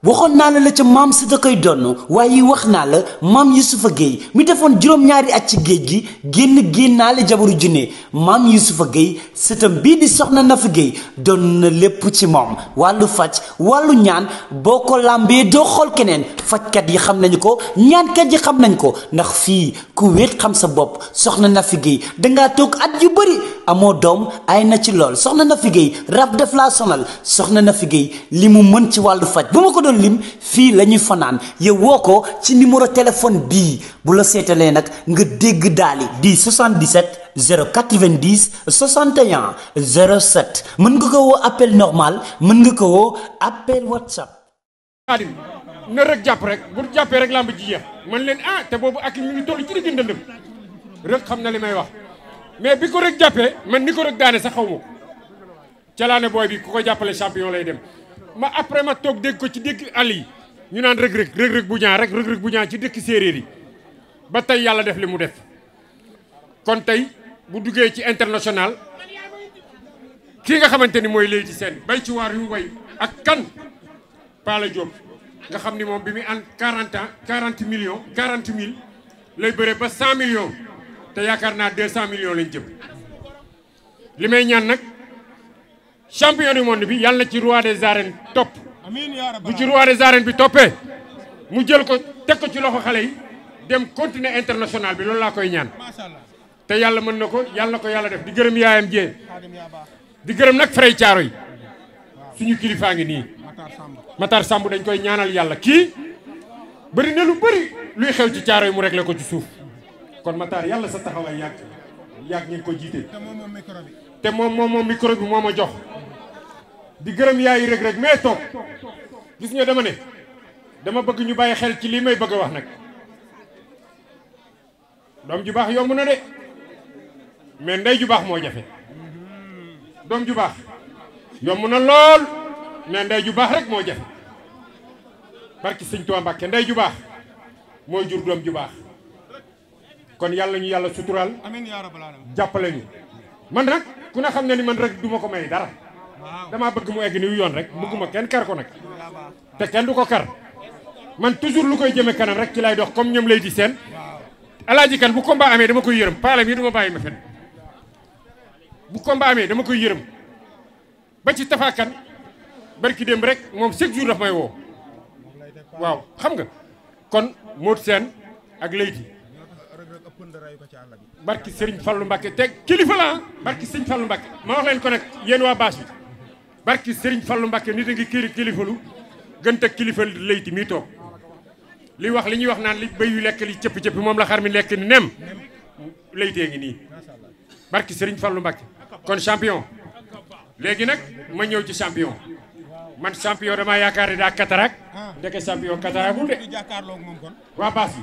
waxoon naa la ca maam si da koy donn waaye wax naa la maam Yusufa Gueye mi defoon juróom-ñaari at ci géej gi génnaale jabaru junne maam Yusufa Gueye sëtam bii di soxna Nafi Gueye doon na lépp ci moom wàllu faj wàllu ñaan boo ko làmbee doo xool keneen fajkat yi xam nañu ko ñaankat yi xam nañ ko ndax fii ku wéet xam sa bopp soxna Nafi Gueye dangaa toog at yu bëri amoo doom ay na ci lool soxna Nafi Gueye rab def laa sonal soxna Nafi Gueye li mu mën ci wàllu faj bu ma ko doon lim fii la ñuy fanaan yow woo ko ci numéro téléphone bii bu la seetalee nag nga dégg daali di 77 090 61 07 mën nga ko woo appel normal mën nga ko woo appel WhatsApp. Xaadim na rek jàpp rek bu jàppee rek làmb ji jeex man leen te boobu ak mi ngi toll ci digg ndëndëm rek xam na li may wax mais bi ko rek jàppee man ni ko rek daane sax xaw ma ko ca laa ne booy bi ku ko jàppale champion lay dem. ma après ma toog dégg ko ci dégg àll yi ñu naan rëg-rëg bu ñaa rek rëg-rëg bu ñaa ci dëkk séeréer yi ba tey yàlla def li mu def kon tey bu duggee ci international kii nga xamante ni mooy Leyti Sène bay ci waar yu way ak kan Pala Diop nga xam ni moom bi muy an 40 ans 40 millions 40 mille lay bëre ba 100 millions te yaakaar naa 200 millions lañ jëm li may ñaan nag champion du monde bi yàlla na ci roi des arènes topp bu ci roi des arènes bi toppee mu jël ko teg ko ci loxo xale yi dem continuer international bi loolu laa koy ñaan te yàlla mën na ko yàlla na ko yàlla def di gërëm yaayam jee di gërëm nag Frey Caaro yi suñu kilifaa ngi nii Matar Samb dañ koy ñaanal yàlla kii bëri na lu bëri luy xew ci Caaro yi mu réglé ko ci suuf kon Matar yàlla sa taxawaay yàgg ngeen ko jiite te moom micro bi moo ma jox di gërëm yaayi rek mais toog gis nga dama bëgg ñu bàyyi xel ci lii may bëgg a wax nag doom ju baax yomb na de mais ndey ju baax moo jafe doom ju baax yomb na lool mais ndey ju baax rek moo jafe barki sëñ Tuubaa Mbàkke ndey ju baax mooy jur doom ju baax kon yàlla ñu yàlla suturaal jàppale ñu man nag ku ne xam ne ni man rek duma ko may dara damaa bëgg mu egg ni yoon rek bëgguma kenn kar ko nag te kenn du ko kar man toujours lu koy jëme kanam rek ci lay dox comme ñoom Leyti Sène alaaji kan bu combat amee dama koy yërëm paalam yi duma bàyyi ma fen bu combat amee dama koy yërëm ba ci tafaakan barki dem rek moom chaque jour daf may woo waaw xam nga kon Modou Sène ak Leyti barki Serigne Fallou Mbacke te kilifa la barki Serigne Fallou Mbacke ma wax leen ko nag yéen waa baas bi barki Serigne Fallou Mbacke nit a ngi kilifalu gën teg kilifa Leyti mii toog li wax li ñuy wax naan li béy yu lekk li cëpp-cëpp moom la xar mi lekk ni nem Leyti ngi nii barki Serigne Fallou Mbacke kon champion léegi nag ma ñëw ci champion man champion damaa yaakaar ne daa katarak ndeke champion katarakul de waa baas bi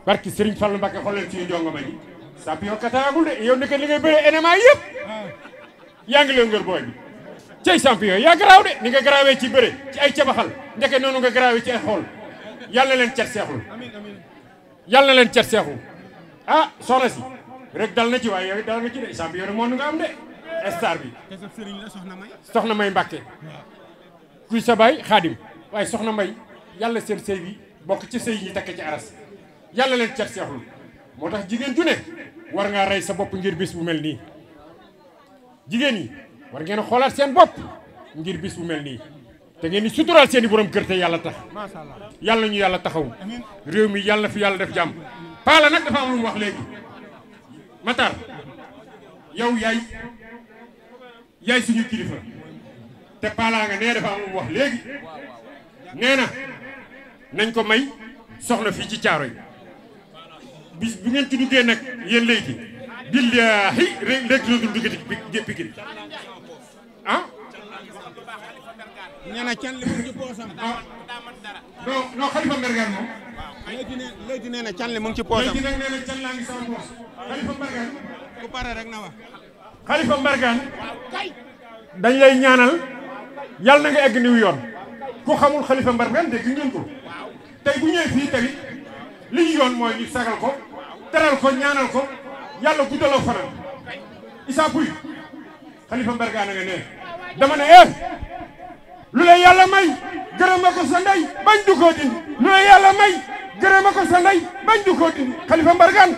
barki Serigne Fallou Mbacke xool leen suñu jongo ma ji champion katarakul de yow ndeke li ngay bëree NMA yëpp yaa ngi leen ngër booy bi cey champion yaa garaaw de ni nga garaawee ci bëre ci ay cabaxal ndeke noonu nga garaawee ci ay xool yàlla na leen cet seexul yàlla na leen cet seexul soxna si rek dal na ci waaye yow dal na ci de champion moo nga am de star bi soxna May Mbàkke kuy sa baay Xaadim waaye soxna May yàlla seen sëy bi bokk ci sëy yi ñu takk ci aras yàlla leen cet seexul moo tax jigéen ju ne war ngaa rey sa bopp ngir bis bu mel nii jigéen yi war ngeen a xoolaat seen bopp ngir bis bu mel nii te ngeen di suturaal seen i borom kër te yàlla tax yàlla ñu yàlla taxaw réew mi yàlla fi yàlla def jàmm Pala nag dafa am lu mu wax léegi Matar yow yaay suñu kilifa te Pala nga nee dafa am lu mu wax léegi nee na nañ ko may soxna fii ci caaro yi bis bu ngeen ci duggee nag yéen Leyti billaahi rek dootul duggati Pikine nee na can li mu ngi ci poosam. non Khalifa Mbergane moom. Leyti nee na can li mu ngi ci poosam. Leyti nag nee na can laa ngi sama poos. Khalifa Mbergane. ku pare rek na wax. Khalifa Mbergane. dañ lay ñaanal yàlla na nga egg niw yoon ku xamul Khalifa Mbergane dégg ngeen ko tey bu ñëwee fii tamit li ñu yoon mooy ñu sagal ko teral ko ñaanal ko yàlla guddaloo fanam Issa Pouye Khalifa Mbergane nga ne dama ne lu la yàlla may gërëma ko sa ndey bañ du ko dindi lu la yàlla may gërëma ko sa ndey bañ du ko dindi Khalifa Mbargane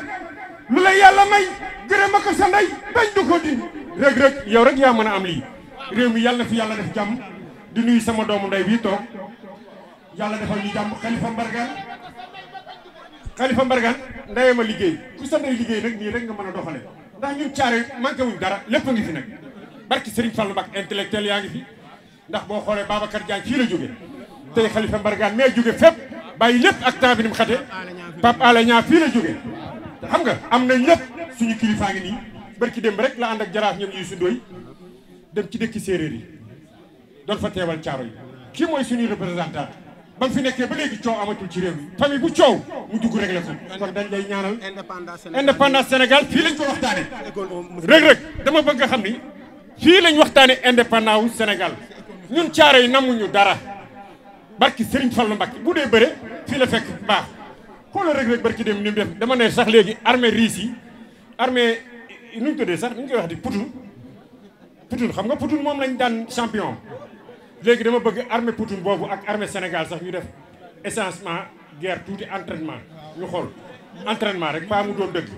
lu la yàlla may gërëma ko sa ndey bañ du ko dindi Reug Reug yow rek yaa mën a am lii réew mi yàlla na fi yàlla def jàmm di nuyu sama doomu ndey bii toog yàlla defal ñu jàmm Khalifa Mbargane ndeyama liggéey ku sa ndey liggéey nag nii rek nga mën a doxale ndax ñun caare manqué wuñ dara lépp a ngi fi nag barki Serigne Fallou Mbacké intellectuel yaa ngi fi ndax boo xoolee Babacar Diagne fii la jóge tey Khalifa Mbargane mais jóge fépp bàyyi lépp ak temps bi ni mu xate Pape Alé Niang fii la jóge xam nga am nañ lépp suñu kilifaa ngi nii barki démb rek la ànd ak jaraaf ñoom Youssou Ndoye dem ci dëkki séeréer yi doon fa teewal caaro yi kii mooy suñuy représentant ba mu fi nekkee ba léegi coow amatul ci réew mi famille bu coow mu dugg réglé ko kon dañ lay ñaanal indépendance Sénégal fii lañ ko waxtaane Reug Reug dama bëgg nga xam ni fii lañ waxtaane indépendance wu Sénégal ñun caaro yi namuñu dara barki Serigne Fallou Mbacké bu dee bëre fii la fekk baax xoolal Reug Reug barki dem ni mu def dama ne sax léegi armée riis yi armée nu ñu tuddee sax nu ñu koy wax di Poutine xam nga Poutine moom lañ daan champion léegi dama bëgg armée Poutine boobu ak armée Sénégal sax ñu def essentiellement guerre tuuti entraînement ñu xool entraînement rek baa mu doon dëgg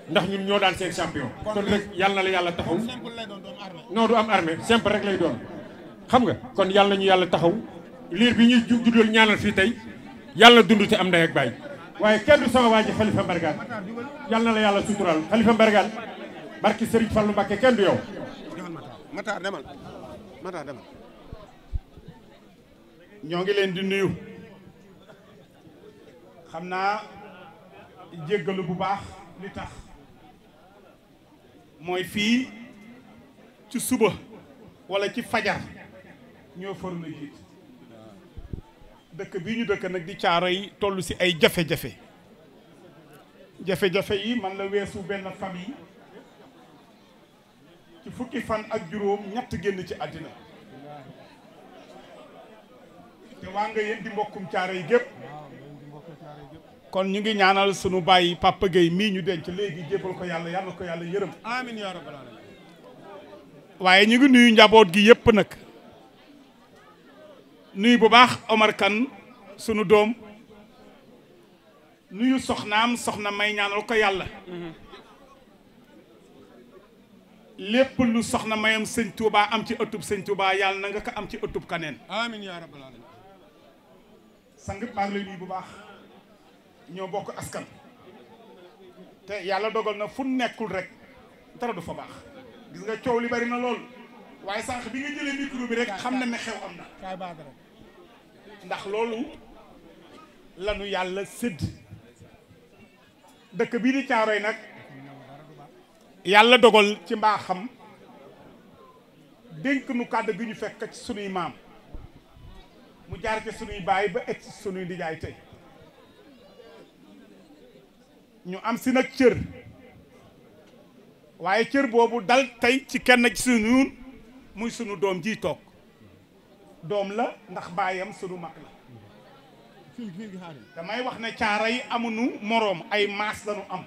ndax ñun ñoo daan seen champion kon rek yàlla na la yàlla taxaw non du am armée simple rek lay doon xam nga kon yàlla nañu yàlla taxaw liir bi ñuy juddal ñaanal fii tey yàlla dund te am ndey ak baay waaye kenn du sama waa ji Khalifa Mbargane yàlla na la yàlla suturaal Khalifa Mbargane barki Serigne Fallou Mbacké kenn du yow Matar demal ñoo ngi leen di nuyu xam naa jéggalu bu baax li tax mooy fii ci suba walla ci fajar ñoo faru na jiit dëkk bii ñu dëkk nag di caaro yi toll ci ay jafe-jafe yi man la weesu benn famille ci fukki fan ak juróom ñett génn ci àddina te waa nga yéen di mbokkum caaro yi gépp kon ñu ngi ñaanal sunu bàyyi Papa Gueye mii ñu denc léegi jébbal ko yàlla yàlla ko yàlla yërëm amiin yaa rabbal aalamiin waaye ñu ngi nuyu njaboot gi yépp nag nuyu bu baax Omar Kane sunu doom nuyu soxnaam soxna may ñaanal ko yàlla lépp lu soxna mayam sëñ Touba am ci ëttub sëñ Touba yàlla na nga ko am ci ëttub kaneen amiin yaa rabbal aalamiin sang maa ngi lay nuyu bu baax ñoo bokk askan te yàlla dogal na fu nekkul rek dara du fa baax gis nga coow li bari na lool waaye sànq bi nga jëlee micro bi rek xam na ne xew am na ndax loolu lanu yàlla sédd dëkk bii di Caaroy nag yàlla dogal ci mbaaxam dénk nu kàddu gi ñu fekk ci sunuy maam mu jaar ci sunuy baay ba egg ci sunuy ndijaay tey ñu am si nag cër waaye cër boobu dal tey ci kenn ci sunu muy sunu doom ji toog doom la ndax baayam sunu mag la damay wax ne caara yi amuñu moroom ay maas lañu am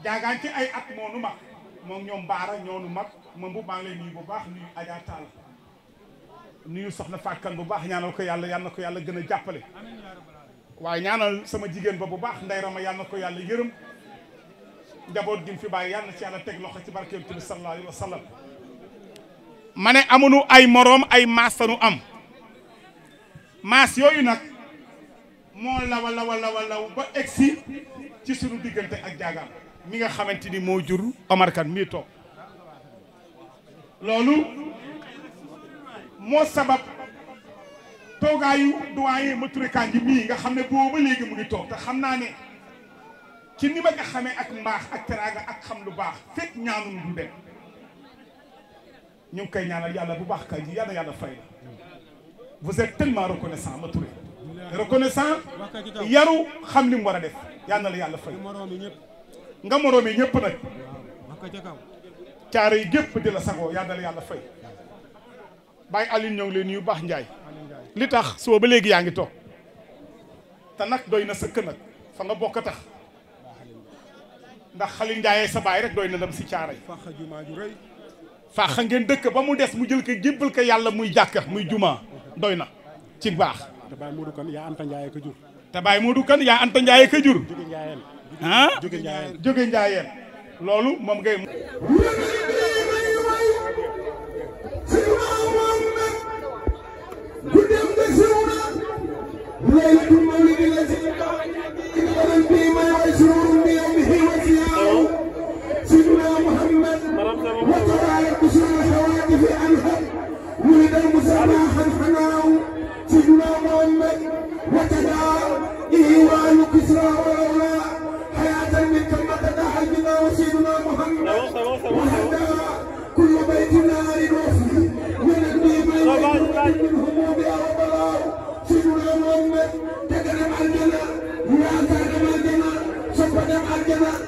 jaagaan ci ay at moo nu mag moom ñoom baara ñoo nu mag ma bu maa ngi lay nuyu bu baax nuyu Adja Tall nuyu soxna Fakkan bu baax ñaanal ko yàlla yal na ko yàlla gën a jàppale waaye ñaanal sama jigéen ba bu baax Ndey Rama yal na ko yàlla yërëm njaboot gi mu fi bàyyi yal na ci yàlla teg loxo ci barkeem bi sallallahu alayhi wa sallam ma ne amuñu ay moroom ay maas lañu am maas yooyu nag moo law ba egsi ci sunu diggante ak jaagaam mi nga xamante ni moo jur Omar Kane mii toog loolu moo sabab toogaayu doyen Maturé Kandji mii nga xam ne booba léegi mu ngi toog te xam naa ne ci ni ma nga xamee ak mbaax ak teraanga ak xam lu baax fekk ñaanum du dem ñu ngi koy ñaanal yàlla bu baax Kandji yàlla fay la vous êtes tellement reconnaissant Maturé reconnaissant yaru xam li mu war a def yal na la yàlla fay nga moroomee ñëpp nag caare yi gépp di la sagoo yal na la yàlla fay Baye Aline ñoo ngi leen nuyu baax Njaay li tax soo ba léegi yaa ngi toog te nag doy na sëkk nag fa nga bokk tax ndax Xalil Njaayee sa baay rek doy na dem si caare yi faaxa ngeen dëkk ba mu des mu jël ko jébbal ko yàlla muy jàkka muy juma doy na ci baax. te Baye Modou Kane yaa Anta Ndiaye ka jur. te Baye Modou Kane yaa Anta Ndiaye ka jur. jóge Ndiayeen. ah jóge Ndiayeen. jóge Ndiayeen loolu moom ngay. Aljanna